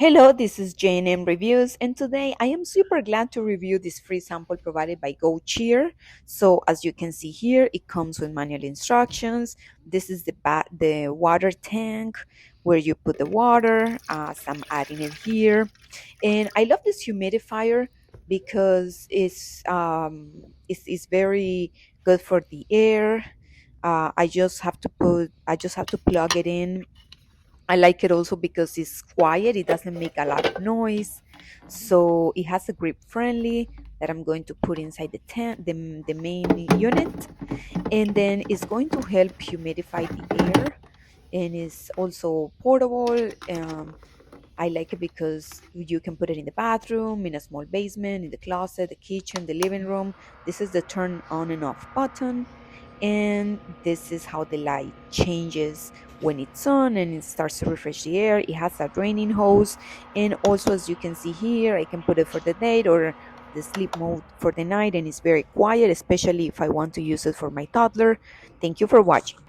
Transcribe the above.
Hello, this is J&M Reviews, and today I am super glad to review this free sample provided by Gocheer. So, as you can see here, it comes with manual instructions. This is the water tank where you put the water, as I'm adding it here. And I love this humidifier because it's very good for the air. I just have to plug it in. I like it also because it's quiet, it doesn't make a lot of noise. So it has a grip friendly that I'm going to put inside the main unit. And then it's going to help humidify the air. And it's also portable. I like it because you can put it in the bathroom, in a small basement, in the closet, the kitchen, the living room. This is the turn on and off button, and this is how the light changes when it's on and it starts to refresh the air. It has a draining hose, and also, as you can see here, I can put it for the day or the sleep mode for the night, and it's very quiet, especially if I want to use it for my toddler. Thank you for watching.